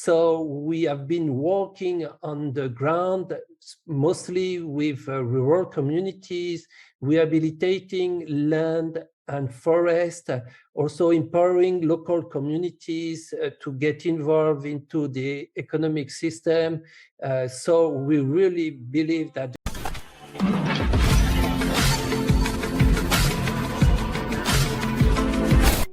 So we have been working on the ground, mostly with rural communities, rehabilitating land and forest, also empowering local communities to get involved into the economic system. So we really believe that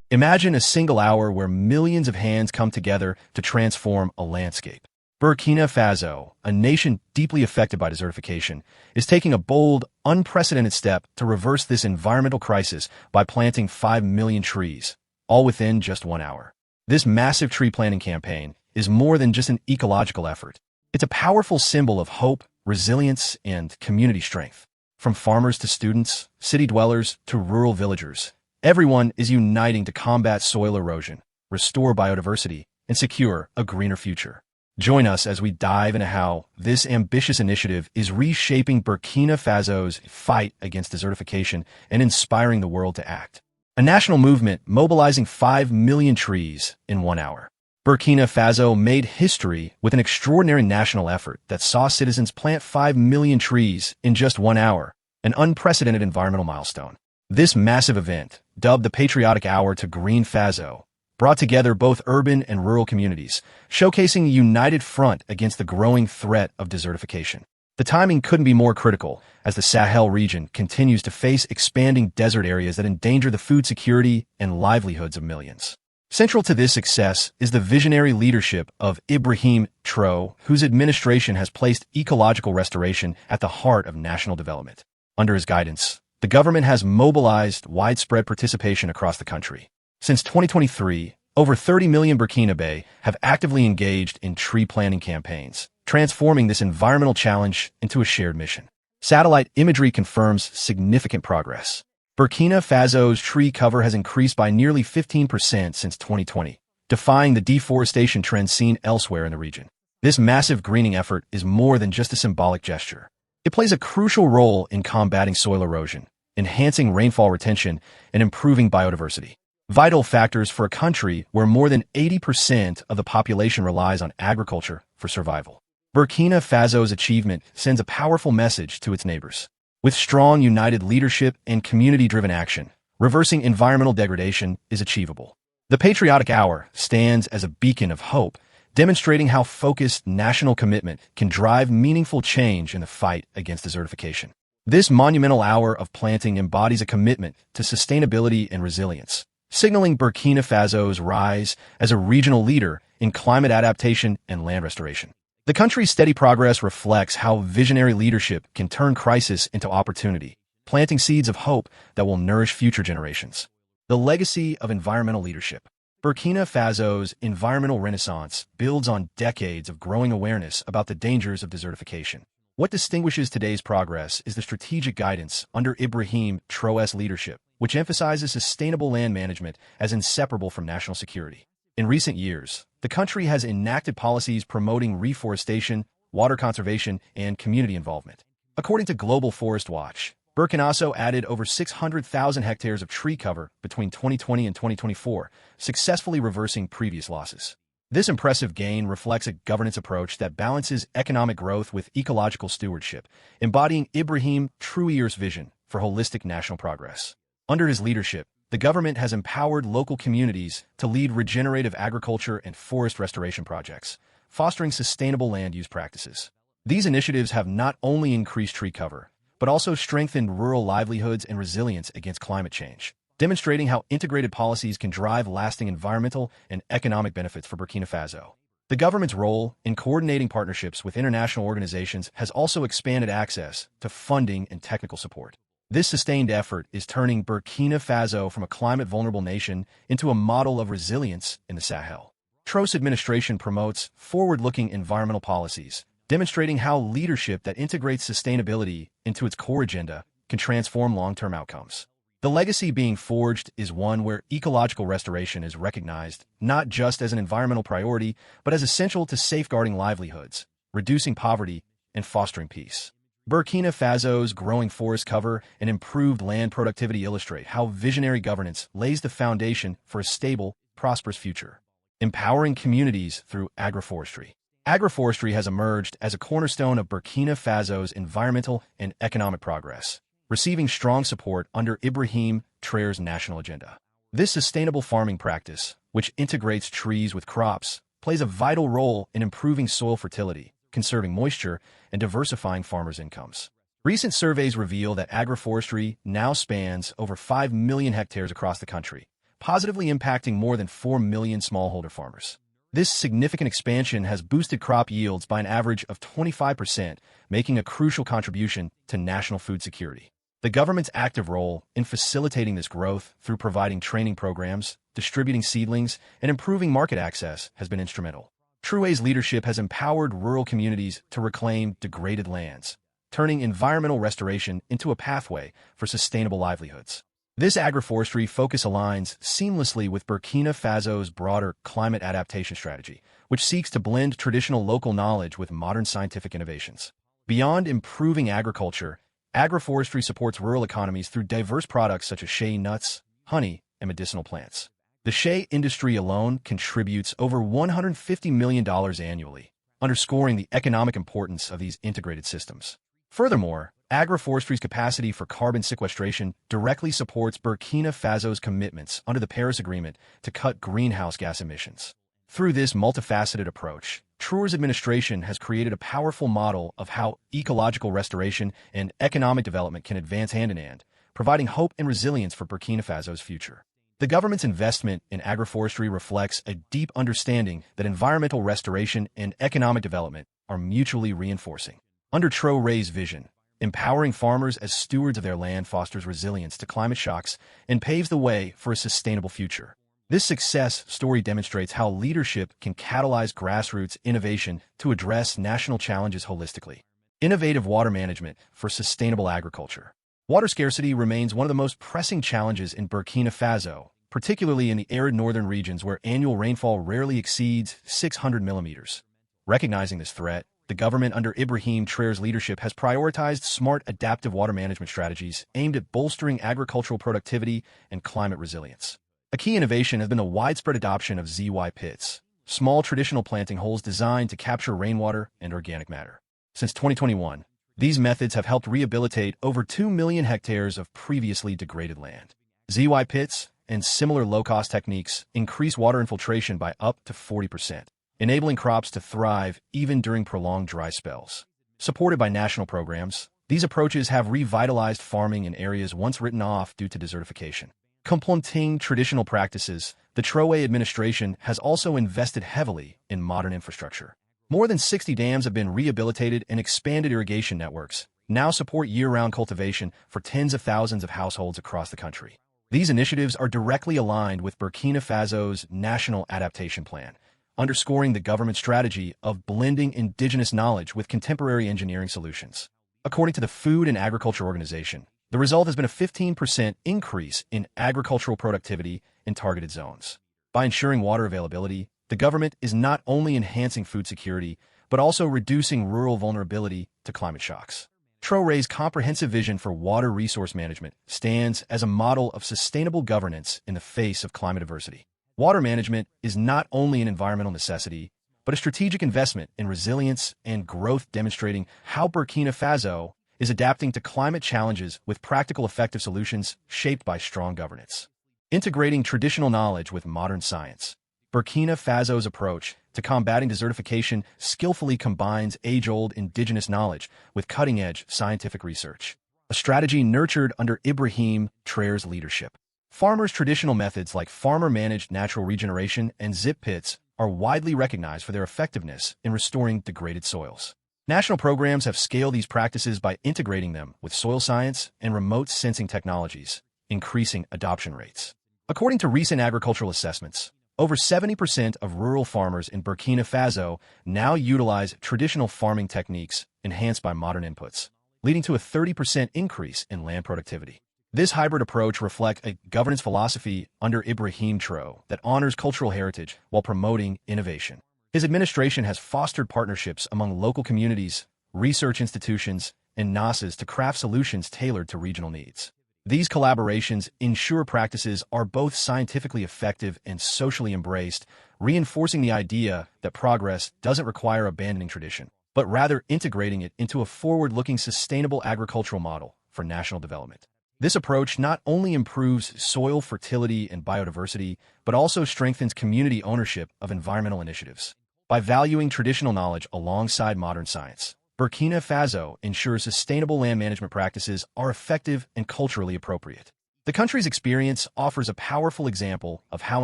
Imagine a single hour where millions of hands come together to transform a landscape. Burkina Faso, a nation deeply affected by desertification, is taking a bold, unprecedented step to reverse this environmental crisis by planting 5 million trees, all within just 1 hour. This massive tree planting campaign is more than just an ecological effort. It's a powerful symbol of hope, resilience, and community strength. From farmers to students, city dwellers to rural villagers, everyone is uniting to combat soil erosion, restore biodiversity, and secure a greener future. Join us as we dive into how this ambitious initiative is reshaping Burkina Faso's fight against desertification and inspiring the world to act. A national movement mobilizing 5 million trees in 1 hour. Burkina Faso made history with an extraordinary national effort that saw citizens plant 5 million trees in just 1 hour, an unprecedented environmental milestone. This massive event, dubbed the Patriotic Hour to Green Faso, brought together both urban and rural communities, showcasing a united front against the growing threat of desertification. The timing couldn't be more critical as the Sahel region continues to face expanding desert areas that endanger the food security and livelihoods of millions. Central to this success is the visionary leadership of Ibrahim Traoré, whose administration has placed ecological restoration at the heart of national development. Under his guidance, the government has mobilized widespread participation across the country. Since 2023, over 30 million Burkinabe have actively engaged in tree planting campaigns, transforming this environmental challenge into a shared mission. Satellite imagery confirms significant progress. Burkina Faso's tree cover has increased by nearly 15% since 2020, defying the deforestation trend seen elsewhere in the region. This massive greening effort is more than just a symbolic gesture. It plays a crucial role in combating soil erosion, enhancing rainfall retention, and improving biodiversity. Vital factors for a country where more than 80% of the population relies on agriculture for survival. Burkina Faso's achievement sends a powerful message to its neighbors. With strong, united leadership and community-driven action, reversing environmental degradation is achievable. The Patriotic Hour stands as a beacon of hope, demonstrating how focused national commitment can drive meaningful change in the fight against desertification. This monumental hour of planting embodies a commitment to sustainability and resilience, signaling Burkina Faso's rise as a regional leader in climate adaptation and land restoration. The country's steady progress reflects how visionary leadership can turn crisis into opportunity, planting seeds of hope that will nourish future generations. The legacy of environmental leadership. Burkina Faso's environmental renaissance builds on decades of growing awareness about the dangers of desertification. What distinguishes today's progress is the strategic guidance under Ibrahim Traoré's leadership, which emphasizes sustainable land management as inseparable from national security. In recent years, the country has enacted policies promoting reforestation, water conservation, and community involvement. According to Global Forest Watch, Burkina Faso added over 600,000 hectares of tree cover between 2020 and 2024, successfully reversing previous losses. This impressive gain reflects a governance approach that balances economic growth with ecological stewardship, embodying Ibrahim Traoré's vision for holistic national progress. Under his leadership, the government has empowered local communities to lead regenerative agriculture and forest restoration projects, fostering sustainable land use practices. These initiatives have not only increased tree cover, but also strengthened rural livelihoods and resilience against climate change, demonstrating how integrated policies can drive lasting environmental and economic benefits for Burkina Faso. The government's role in coordinating partnerships with international organizations has also expanded access to funding and technical support. This sustained effort is turning Burkina Faso from a climate-vulnerable nation into a model of resilience in the Sahel. Traoré's administration promotes forward-looking environmental policies, demonstrating how leadership that integrates sustainability into its core agenda can transform long-term outcomes. The legacy being forged is one where ecological restoration is recognized not just as an environmental priority, but as essential to safeguarding livelihoods, reducing poverty, and fostering peace. Burkina Faso's growing forest cover and improved land productivity illustrate how visionary governance lays the foundation for a stable, prosperous future. Empowering communities through agroforestry. Agroforestry has emerged as a cornerstone of Burkina Faso's environmental and economic progress, receiving strong support under Ibrahim Traoré's national agenda. This sustainable farming practice, which integrates trees with crops, plays a vital role in improving soil fertility, conserving moisture, and diversifying farmers' incomes. Recent surveys reveal that agroforestry now spans over 5 million hectares across the country, positively impacting more than 4 million smallholder farmers. This significant expansion has boosted crop yields by an average of 25%, making a crucial contribution to national food security. The government's active role in facilitating this growth through providing training programs, distributing seedlings, and improving market access has been instrumental. Traoré's leadership has empowered rural communities to reclaim degraded lands, turning environmental restoration into a pathway for sustainable livelihoods. This agroforestry focus aligns seamlessly with Burkina Faso's broader climate adaptation strategy, which seeks to blend traditional local knowledge with modern scientific innovations. Beyond improving agriculture, agroforestry supports rural economies through diverse products such as shea nuts, honey, and medicinal plants. The shea industry alone contributes over $150 million annually, underscoring the economic importance of these integrated systems. Furthermore, agroforestry's capacity for carbon sequestration directly supports Burkina Faso's commitments under the Paris Agreement to cut greenhouse gas emissions. Through this multifaceted approach, Traoré's administration has created a powerful model of how ecological restoration and economic development can advance hand in hand, providing hope and resilience for Burkina Faso's future. The government's investment in agroforestry reflects a deep understanding that environmental restoration and economic development are mutually reinforcing. Under Traoré's vision, empowering farmers as stewards of their land fosters resilience to climate shocks and paves the way for a sustainable future. This success story demonstrates how leadership can catalyze grassroots innovation to address national challenges holistically. Innovative water management for sustainable agriculture. Water scarcity remains one of the most pressing challenges in Burkina Faso, particularly in the arid northern regions where annual rainfall rarely exceeds 600 millimeters. Recognizing this threat, the government under Ibrahim Traoré's leadership has prioritized smart adaptive water management strategies aimed at bolstering agricultural productivity and climate resilience. A key innovation has been the widespread adoption of ZY pits, small traditional planting holes designed to capture rainwater and organic matter. Since 2021, these methods have helped rehabilitate over 2 million hectares of previously degraded land. ZY pits and similar low-cost techniques increase water infiltration by up to 40%. Enabling crops to thrive even during prolonged dry spells. Supported by national programs, these approaches have revitalized farming in areas once written off due to desertification. Complementing traditional practices, the Traoré administration has also invested heavily in modern infrastructure. More than 60 dams have been rehabilitated and expanded irrigation networks now support year-round cultivation for tens of thousands of households across the country. These initiatives are directly aligned with Burkina Faso's National Adaptation Plan, underscoring the government's strategy of blending indigenous knowledge with contemporary engineering solutions. According to the Food and Agriculture Organization, the result has been a 15% increase in agricultural productivity in targeted zones. By ensuring water availability, the government is not only enhancing food security, but also reducing rural vulnerability to climate shocks. Traoré's comprehensive vision for water resource management stands as a model of sustainable governance in the face of climate adversity. Water management is not only an environmental necessity, but a strategic investment in resilience and growth, demonstrating how Burkina Faso is adapting to climate challenges with practical, effective solutions shaped by strong governance. Integrating traditional knowledge with modern science. Burkina Faso's approach to combating desertification skillfully combines age-old indigenous knowledge with cutting-edge scientific research, a strategy nurtured under Ibrahim Traoré's leadership. Farmers' traditional methods like farmer-managed natural regeneration and zip pits are widely recognized for their effectiveness in restoring degraded soils. National programs have scaled these practices by integrating them with soil science and remote sensing technologies, increasing adoption rates. According to recent agricultural assessments, over 70% of rural farmers in Burkina Faso now utilize traditional farming techniques enhanced by modern inputs, leading to a 30% increase in land productivity. This hybrid approach reflects a governance philosophy under Ibrahim Traoré that honors cultural heritage while promoting innovation. His administration has fostered partnerships among local communities, research institutions, and NASAs to craft solutions tailored to regional needs. These collaborations ensure practices are both scientifically effective and socially embraced, reinforcing the idea that progress doesn't require abandoning tradition, but rather integrating it into a forward-looking sustainable agricultural model for national development. This approach not only improves soil fertility and biodiversity, but also strengthens community ownership of environmental initiatives. By valuing traditional knowledge alongside modern science, Burkina Faso ensures sustainable land management practices are effective and culturally appropriate. The country's experience offers a powerful example of how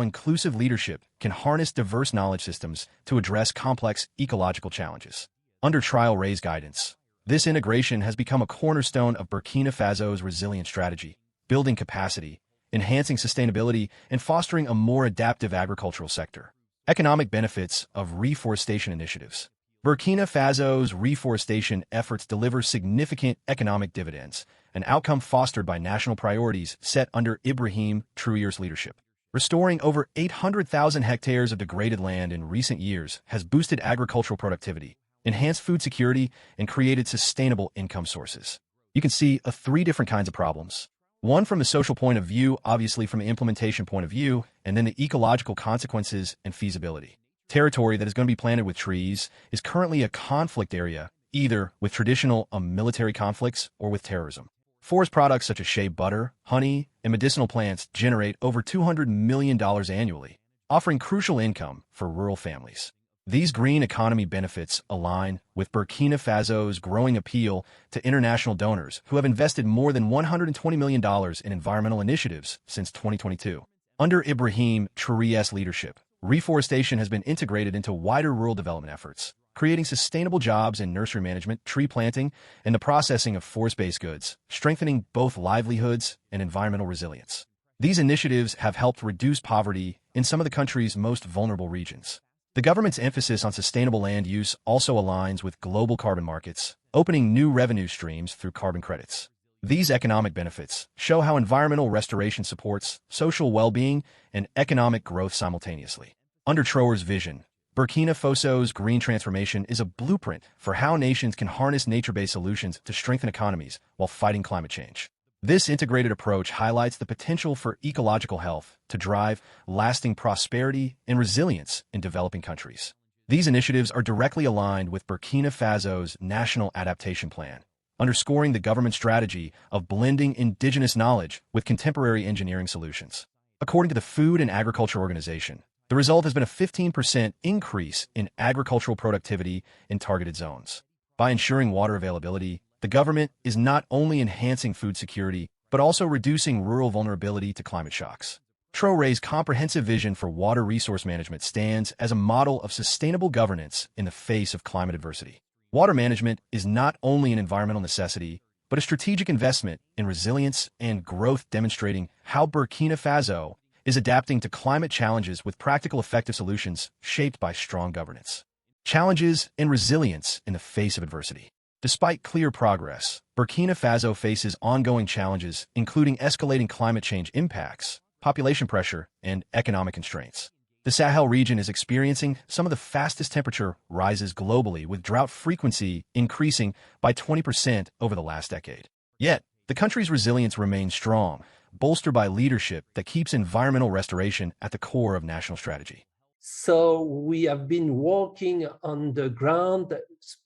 inclusive leadership can harness diverse knowledge systems to address complex ecological challenges. Under Traoré's guidance, this integration has become a cornerstone of Burkina Faso's resilience strategy, building capacity, enhancing sustainability, and fostering a more adaptive agricultural sector. Economic benefits of reforestation initiatives. Burkina Faso's reforestation efforts deliver significant economic dividends, an outcome fostered by national priorities set under Ibrahim Traoré's leadership. Restoring over 800,000 hectares of degraded land in recent years has boosted agricultural productivity, enhanced food security, and created sustainable income sources. You can see three different kinds of problems. One from the social point of view, obviously from the implementation point of view, and then the ecological consequences and feasibility. Territory that is going to be planted with trees is currently a conflict area, either with traditional military conflicts or with terrorism. Forest products such as shea butter, honey, and medicinal plants generate over $200 million annually, offering crucial income for rural families. These green economy benefits align with Burkina Faso's growing appeal to international donors who have invested more than $120 million in environmental initiatives since 2022. Under Ibrahim Traoré's leadership, reforestation has been integrated into wider rural development efforts, creating sustainable jobs in nursery management, tree planting, and the processing of forest-based goods, strengthening both livelihoods and environmental resilience. These initiatives have helped reduce poverty in some of the country's most vulnerable regions. The government's emphasis on sustainable land use also aligns with global carbon markets, opening new revenue streams through carbon credits. These economic benefits show how environmental restoration supports social well-being and economic growth simultaneously. Under Traoré's vision, Burkina Faso's green transformation is a blueprint for how nations can harness nature-based solutions to strengthen economies while fighting climate change. This integrated approach highlights the potential for ecological health to drive lasting prosperity and resilience in developing countries. These initiatives are directly aligned with Burkina Faso's National Adaptation Plan, underscoring the government's strategy of blending indigenous knowledge with contemporary engineering solutions. According to the Food and Agriculture Organization, the result has been a 15% increase in agricultural productivity in targeted zones. By ensuring water availability, the government is not only enhancing food security, but also reducing rural vulnerability to climate shocks. Traoré's comprehensive vision for water resource management stands as a model of sustainable governance in the face of climate adversity. Water management is not only an environmental necessity, but a strategic investment in resilience and growth, demonstrating how Burkina Faso is adapting to climate challenges with practical, effective solutions shaped by strong governance. Challenges and resilience in the face of adversity. Despite clear progress, Burkina Faso faces ongoing challenges, including escalating climate change impacts, population pressure, and economic constraints. The Sahel region is experiencing some of the fastest temperature rises globally, with drought frequency increasing by 20% over the last decade. Yet, the country's resilience remains strong, bolstered by leadership that keeps environmental restoration at the core of national strategy. So we have been working on the ground,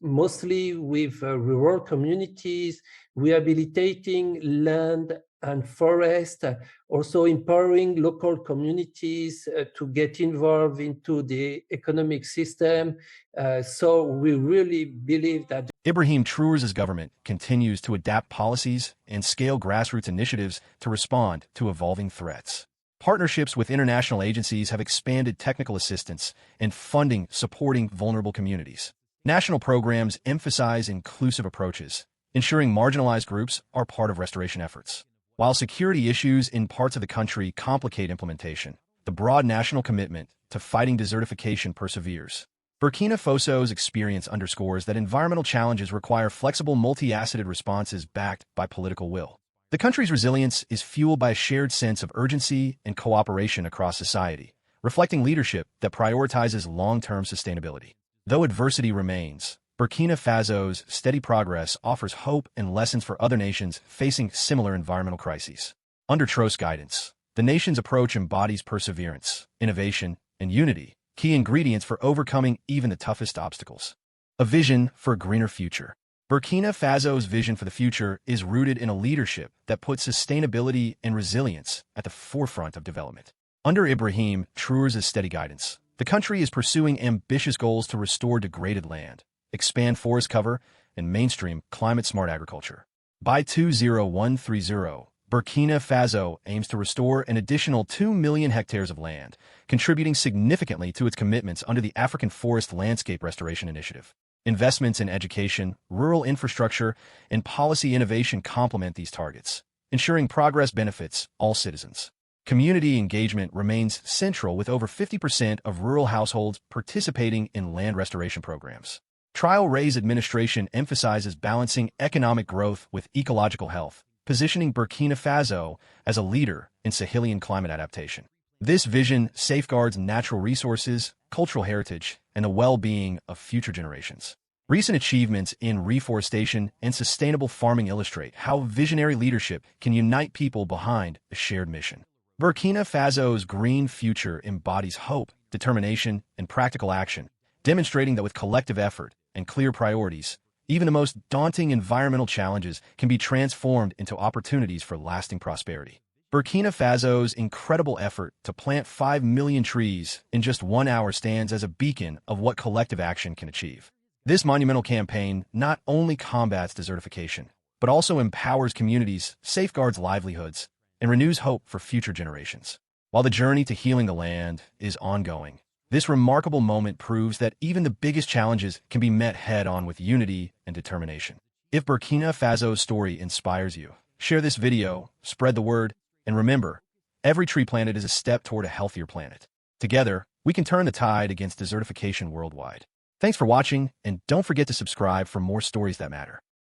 mostly with rural communities, rehabilitating land and forest, also empowering local communities to get involved into the economic system. So we really believe that Ibrahim Traoré's government continues to adapt policies and scale grassroots initiatives to respond to evolving threats. Partnerships with international agencies have expanded technical assistance and funding supporting vulnerable communities. National programs emphasize inclusive approaches, ensuring marginalized groups are part of restoration efforts. While security issues in parts of the country complicate implementation, the broad national commitment to fighting desertification perseveres. Burkina Faso's experience underscores that environmental challenges require flexible, multi-faceted responses backed by political will. The country's resilience is fueled by a shared sense of urgency and cooperation across society, reflecting leadership that prioritizes long-term sustainability. Though adversity remains, Burkina Faso's steady progress offers hope and lessons for other nations facing similar environmental crises. Under Traoré's guidance, the nation's approach embodies perseverance, innovation, and unity, key ingredients for overcoming even the toughest obstacles. A vision for a greener future. Burkina Faso's vision for the future is rooted in a leadership that puts sustainability and resilience at the forefront of development. Under Ibrahim Traoré's steady guidance, the country is pursuing ambitious goals to restore degraded land, expand forest cover, and mainstream climate-smart agriculture. By 2030, Burkina Faso aims to restore an additional 2 million hectares of land, contributing significantly to its commitments under the African Forest Landscape Restoration Initiative. Investments in education, rural infrastructure, and policy innovation complement these targets, ensuring progress benefits all citizens. Community engagement remains central, with over 50% of rural households participating in land restoration programs. Traoré's administration emphasizes balancing economic growth with ecological health, positioning Burkina Faso as a leader in Sahelian climate adaptation. This vision safeguards natural resources, cultural heritage, and the well-being of future generations. Recent achievements in reforestation and sustainable farming illustrate how visionary leadership can unite people behind a shared mission. Burkina Faso's green future embodies hope, determination, and practical action, demonstrating that with collective effort and clear priorities, even the most daunting environmental challenges can be transformed into opportunities for lasting prosperity. Burkina Faso's incredible effort to plant 5 million trees in just 1 hour stands as a beacon of what collective action can achieve. This monumental campaign not only combats desertification, but also empowers communities, safeguards livelihoods, and renews hope for future generations. While the journey to healing the land is ongoing, this remarkable moment proves that even the biggest challenges can be met head-on with unity and determination. If Burkina Faso's story inspires you, share this video, spread the word, and remember, every tree planted is a step toward a healthier planet. Together, we can turn the tide against desertification worldwide. Thanks for watching, and don't forget to subscribe for more stories that matter.